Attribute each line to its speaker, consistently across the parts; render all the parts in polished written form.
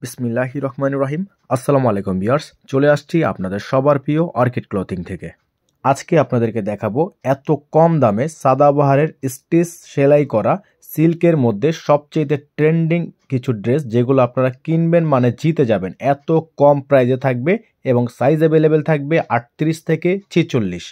Speaker 1: বিসমিল্লাহির রহমানির রহিম। আসসালামু আলাইকুম ভিউয়ার্স, চলে আসছি আপনাদের সবার প্রিয় অর্কিড ক্লথিং থেকে। আজকে আপনাদেরকে দেখাবো এত কম দামে সাদাবাহারের স্টিচ সেলাই করা সিল্কের মধ্যে সবচেয়ে ট্রেন্ডিং কিছু ড্রেস, যেগুলো আপনারা কিনবেন মানে জিতে যাবেন। এত কম প্রাইসে থাকবে এবং সাইজ অ্যাভেলেবেল থাকবে 38 থেকে 46।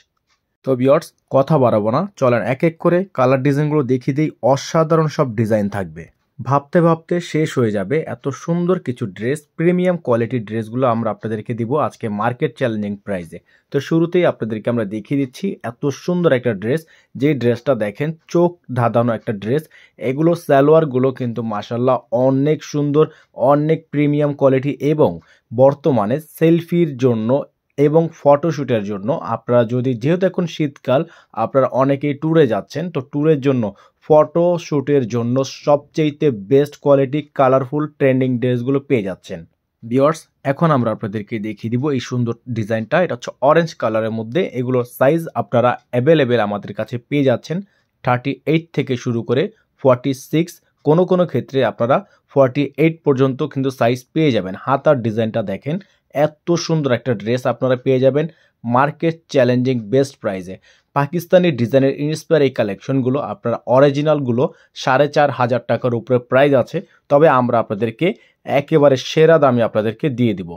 Speaker 1: তো ভিউয়ার্স, কথা বাড়াবো না, চলেন এক এক করে কালার ডিজাইনগুলো দেখিয়ে দিই। অসাধারণ সব ডিজাইন থাকবে, ভাবতে ভাবতে শেষ হয়ে যাবে। এত সুন্দর কিছু ড্রেস, প্রিমিয়াম কোয়ালিটির ড্রেসগুলো আমরা আপনাদেরকে দিব আজকে মার্কেট চ্যালেঞ্জিং প্রাইসে। তো শুরুতেই আপনাদেরকে আমরা দেখিয়ে দিচ্ছি এত সুন্দর একটা ড্রেস, যে ড্রেসটা দেখেন চোখ ধাঁধানো একটা ড্রেস। এগুলো সালোয়ারগুলো কিন্তু মাশাল্লাহ অনেক সুন্দর, অনেক প্রিমিয়াম কোয়ালিটি এবং বর্তমানে সেলফির জন্য এবং ফটোশ্যুটের জন্য আপনারা যদি, যেহেতু এখন শীতকাল, আপনারা অনেকেই ট্যুরে যাচ্ছেন, তো ট্যুরের জন্য ফটোশ্যুটের জন্য সবচেয়ে বেস্ট কোয়ালিটি কালারফুল ট্রেন্ডিং ড্রেসগুলো পেয়ে যাচ্ছেন। ভিউয়ার্স, এখন আমরা আপনাদেরকে দেখিয়ে দিব এই সুন্দর ডিজাইনটা। এটা হচ্ছে অরেঞ্জ কালারের মধ্যে। এগুলোর সাইজ আপনারা অ্যাভেলেবেল আমাদের কাছে পেয়ে যাচ্ছেন 38 থেকে শুরু করে 46, কোনো কোনো ক্ষেত্রে আপনারা 48 পর্যন্ত কিন্তু সাইজ পেয়ে যাবেন। হাতার ডিজাইনটা দেখেন, এত সুন্দর একটা ড্রেস আপনারা পেয়ে যাবেন মার্কেট চ্যালেঞ্জিং বেস্ট প্রাইসে। পাকিস্তানি ডিজাইনের ইন্সপায়ার এই কালেকশনগুলো আপনারা অরিজিনালগুলো 4,500 টাকার উপরে প্রাইস আছে, তবে আমরা আপনাদেরকে একেবারে সেরা দামে আপনাদেরকে দিয়ে দিব।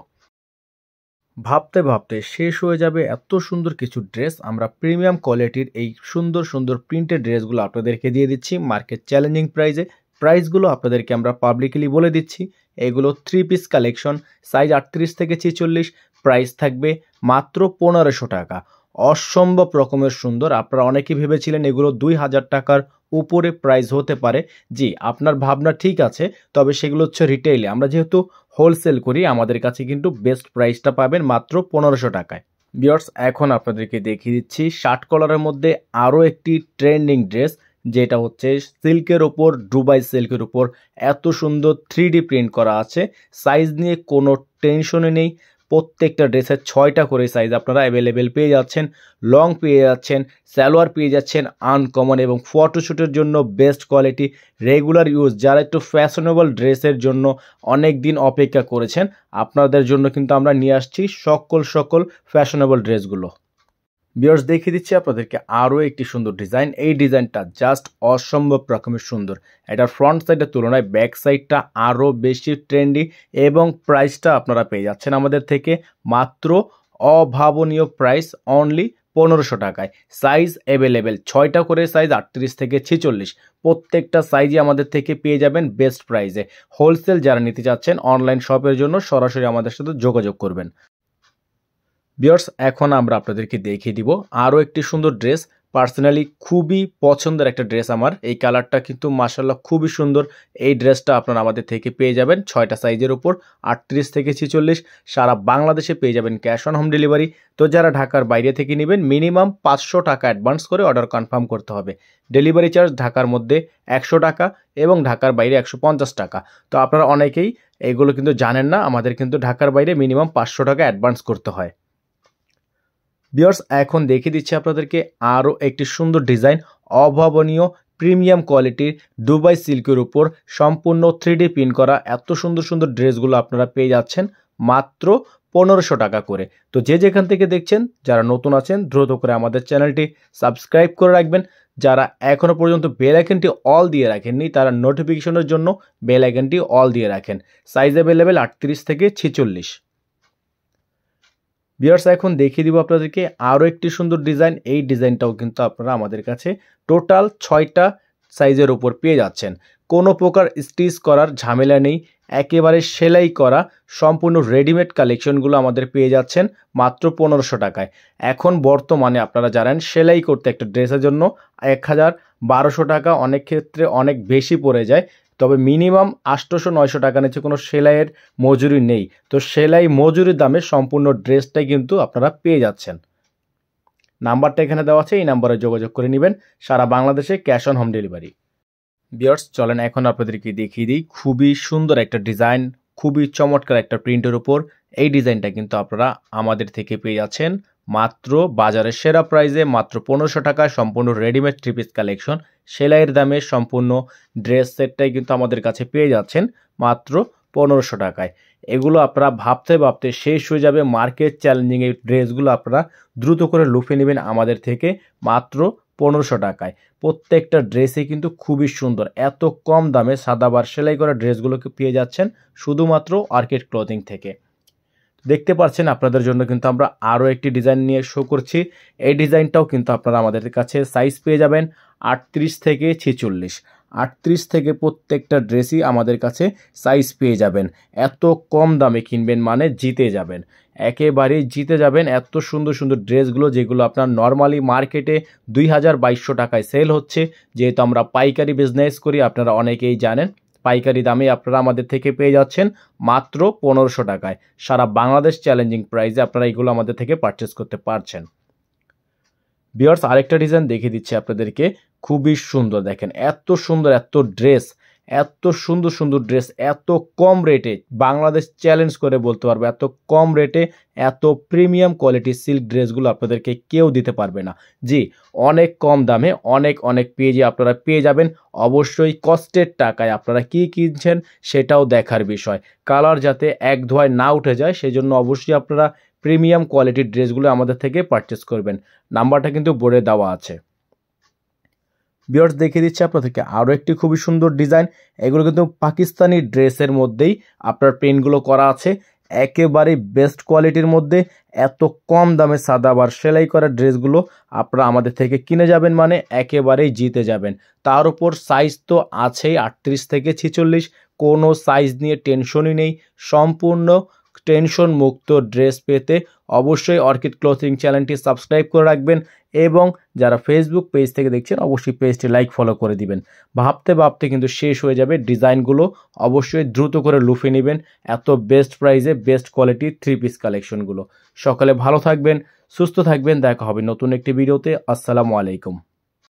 Speaker 1: ভাবতে ভাবতে শেষ হয়ে যাবে এত সুন্দর কিছু ড্রেস। আমরা প্রিমিয়াম কোয়ালিটির এই সুন্দর সুন্দর প্রিন্টেড ড্রেসগুলো আপনাদেরকে দিয়ে দিচ্ছি মার্কেট চ্যালেঞ্জিং প্রাইসে। প্রাইসগুলো আপনাদেরকে আমরা পাবলিকলি বলে দিচ্ছি। এগুলো 3 পিস কালেকশন, সাইজ 38 থেকে 46, প্রাইস থাকবে মাত্র 1500 টাকা। অসম্ভব রকমের সুন্দর। আপনারা অনেকেই ভেবেছিলেন এগুলো 2000 টাকার উপরে প্রাইস হতে পারে। জি, আপনার ভাবনা ঠিক আছে, তবে সেগুলো হচ্ছে রিটেইলে। আমরা যেহেতু হোলসেল করি, আমাদের কাছে কিন্তু বেস্ট প্রাইসটা পাবেন মাত্র 1500 টাকায়। ভিউয়ার্স, এখন আপনাদেরকে দেখিয়ে দিচ্ছি শার্ট কলারের মধ্যে আরও একটি ট্রেন্ডিং ড্রেস, যেটা হচ্ছে সিল্কের ওপর, দুবাই সিল্কের উপর এত সুন্দর 3D প্রিন্ট করা আছে। সাইজ নিয়ে কোনো টেনশনই নেই, প্রত্যেকটা ড্রেসের 6টা করে সাইজ আপনারা অ্যাভেলেবেল পেয়ে যাচ্ছেন। লং পেয়ে যাচ্ছেন, সালোয়ার পেয়ে যাচ্ছেন আনকমন এবং ফটোশ্যুটের জন্য বেস্ট কোয়ালিটি। রেগুলার ইউজ, যারা একটু ফ্যাশনেবল ড্রেসের জন্য অনেক দিন অপেক্ষা করেছেন, আপনাদের জন্য কিন্তু আমরা নিয়ে আসছি সকল ফ্যাশনেবল ড্রেসগুলো। ভিউয়ার্স, দেখিয়ে দিচ্ছি আপনাদেরকে আরও একটি সুন্দর ডিজাইন। এই ডিজাইনটা জাস্ট অসম্ভব রকমের সুন্দর। এটার ফ্রন্ট সাইডের তুলনায় ব্যাক সাইডটা আরও বেশি ট্রেন্ডি এবং প্রাইসটা আপনারা পেয়ে যাচ্ছেন আমাদের থেকে মাত্র অভাবনীয় প্রাইস, অনলি 1500 টাকায়। সাইজ অ্যাভেলেবেল 6টা করে সাইজ 38 থেকে 46, প্রত্যেকটা সাইজই আমাদের থেকে পেয়ে যাবেন বেস্ট প্রাইসে। হোলসেল যারা নিতে চাচ্ছেন অনলাইন শপের জন্য সরাসরি আমাদের সাথে যোগাযোগ করবেন। ভিউয়ার্স, এখন আমরা আপনাদেরকে দেখিয়ে দিব আরও একটি সুন্দর ড্রেস। পার্সোনালি খুবই পছন্দের একটা ড্রেস আমার। এই কালারটা কিন্তু মাশাল্লাহ খুবই সুন্দর। এই ড্রেসটা আপনারা আমাদের থেকে পেয়ে যাবেন 6টা সাইজের উপর 38 থেকে 46। সারা বাংলাদেশে পেয়ে যাবেন ক্যাশ অন হোম ডেলিভারি। তো যারা ঢাকার বাইরে থেকে নেবেন মিনিমাম 500 টাকা অ্যাডভান্স করে অর্ডার কনফার্ম করতে হবে। ডেলিভারি চার্জ ঢাকার মধ্যে 100 টাকা এবং ঢাকার বাইরে 150 টাকা। তো আপনারা অনেকেই এগুলো কিন্তু জানেন না, আমাদের কিন্তু ঢাকার বাইরে মিনিমাম 500 টাকা অ্যাডভান্স করতে হয়। ভিউয়ার্স, এখন দেখিয়ে দিচ্ছি আপনাদেরকে আরও একটি সুন্দর ডিজাইন, অভাবনীয় প্রিমিয়াম কোয়ালিটির দুবাই সিল্কের উপর সম্পূর্ণ 3D প্রিন্ট করা এত সুন্দর সুন্দর ড্রেসগুলো আপনারা পেয়ে যাচ্ছেন মাত্র 1500 টাকা করে। তো যে যেখান থেকে দেখছেন, যারা নতুন আছেন দ্রুত করে আমাদের চ্যানেলটি সাবস্ক্রাইব করে রাখবেন। যারা এখনও পর্যন্ত বেল আইকনটি অল দিয়ে রাখেননি, তারা নোটিফিকেশনের জন্য বেল আইকনটি অল দিয়ে রাখেন। সাইজ অ্যাভেলেবেল 38 থেকে 46। ভিউয়ার্স, এখন দেখিয়ে দিব আপনাদেরকে আরও একটি সুন্দর ডিজাইন। এই ডিজাইনটাও কিন্তু আপনারা আমাদের কাছে টোটাল 6টা সাইজের উপর পেয়ে যাচ্ছেন। কোনো প্রকার স্টিচ করার ঝামেলা নেই, একেবারে সেলাই করা সম্পূর্ণ রেডিমেড কালেকশনগুলো আমাদের পেয়ে যাচ্ছেন মাত্র 1500 টাকায়। এখন বর্তমানে আপনারা জানেন সেলাই করতে একটা ড্রেসের জন্য 1000-1200 টাকা, অনেক ক্ষেত্রে অনেক বেশি পড়ে যায়। তবে মিনিমাম 800-900 টাকা নিচে কোনো সেলাইয়ের মজুরি নেই। তো সেলাই মজুরির দামে সম্পূর্ণ ড্রেসটাই কিন্তু আপনারা পেয়ে যাচ্ছেন। নাম্বারটা এখানে দেওয়া আছে, এই নাম্বারে যোগাযোগ করে নেবেন। সারা বাংলাদেশে cash on home delivery. Viewers, চলেন এখন আপনাদেরকে দেখিয়ে দিই খুবই সুন্দর একটা ডিজাইন, খুবই চমৎকার একটা প্রিন্টের উপর। এই ডিজাইনটা কিন্তু আপনারা আমাদের থেকে পেয়ে যাচ্ছেন মাত্র বাজারের সেরা প্রাইসে, মাত্র 1500 টাকায়। সম্পূর্ণ রেডিমেড 3 পিস কালেকশন, সেলাইয়ের দামে সম্পূর্ণ ড্রেস সেটটাই কিন্তু আমাদের কাছে পেয়ে যাচ্ছেন মাত্র 1500 টাকায়। এগুলো আপনারা ভাবতে ভাবতে শেষ হয়ে যাবে। মার্কেট চ্যালেঞ্জিং এই ড্রেসগুলো আপনারা দ্রুত করে লুফে নেবেন আমাদের থেকে মাত্র 1500 টাকায়। প্রত্যেকটা ড্রেসই কিন্তু খুবই সুন্দর। এত কম দামে সাদাবার সেলাই করা ড্রেসগুলোকে পেয়ে যাচ্ছেন শুধুমাত্র অর্কিড ক্লথিং থেকে। দেখতে পাচ্ছেন আপনাদের জন্য কিন্তু আমরা আরও একটি ডিজাইন নিয়ে শো করছি। এই ডিজাইনটাও কিন্তু আপনারা আমাদের কাছে সাইজ পেয়ে যাবেন 38 থেকে 46। 38 থেকে প্রত্যেকটা ড্রেসই আমাদের কাছে সাইজ পেয়ে যাবেন। এত কম দামে কিনবেন মানে জিতে যাবেন, একেবারেই জিতে যাবেন। এত সুন্দর সুন্দর ড্রেসগুলো যেগুলো আপনার নর্মালি মার্কেটে 2200 টাকায় সেল হচ্ছে। যেহেতু আমরা পাইকারি বিজনেস করি, আপনারা অনেকেই জানেন, পাইকারি দামে আপনারা আমাদের থেকে পেয়ে যাচ্ছেন মাত্র 1500 টাকায়। সারা বাংলাদেশ চ্যালেঞ্জিং প্রাইসে আপনারা এগুলো আমাদের থেকে পারচেস করতে পারছেন। ভিউয়ার্স, আরেকটা ডিজাইন দেখিয়ে দিচ্ছি আপনাদেরকে, খুবই সুন্দর। দেখেন এত সুন্দর এত ড্রেস, এত সুন্দর সুন্দর ড্রেস এত কম রেটে, বাংলাদেশ চ্যালেঞ্জ করে বলতে পারবে এত কম রেটে এত প্রিমিয়াম কোয়ালিটি সিল্ক ড্রেসগুলো আপনাদেরকে কেউ দিতে পারবে না। জি, অনেক কম দামে অনেক অনেক পেজে আপনারা পেয়ে যাবেন। অবশ্যই কষ্টের টাকায় আপনারা কি কিনছেন সেটাও দেখার বিষয়। কালার যাতে এক ধোয়ায় না উঠে যায় সেজন্য অবশ্যই আপনারা প্রিমিয়াম কোয়ালিটির ড্রেসগুলো আমাদের থেকে পারচেস করবেন। নাম্বারটা কিন্তু বোর্ডে দেওয়া আছে। ভিউয়ার্স, দেখিয়ে দিচ্ছি আপনাদেরকে আরও একটি খুবই সুন্দর ডিজাইন। এগুলো কিন্তু পাকিস্তানি ড্রেসের মধ্যেই আপনার প্রিন্টগুলো করা আছে, একেবারে বেস্ট কোয়ালিটির মধ্যে। এত কম দামে সাদাবার সেলাই করা ড্রেসগুলো আপনারা আমাদের থেকে কিনে যাবেন মানে একেবারেই জিতে যাবেন। তার উপর সাইজ তো আছেই 38 থেকে 46, কোনো সাইজ নিয়ে টেনশনই নেই। সম্পূর্ণ টেনশন মুক্ত ড্রেস পেতে অবশ্যই অর্কিড ক্লথিং চ্যানেলটি সাবস্ক্রাইব করে রাখবেন এবং যারা ফেসবুক পেজ থেকে দেখছেন অবশ্যই পেজটি লাইক ফলো করে দিবেন। ভাবতে ভাবতে কিন্তু শেষ হয়ে যাবে ডিজাইনগুলো, অবশ্যই দ্রুত করে লুফে নেবেন এত বেস্ট প্রাইসে বেস্ট কোয়ালিটির 3 পিস কালেকশনগুলো। সকালে ভালো থাকবেন, সুস্থ থাকবেন, দেখা হবে নতুন একটি ভিডিওতে। আসসালামু আলাইকুম।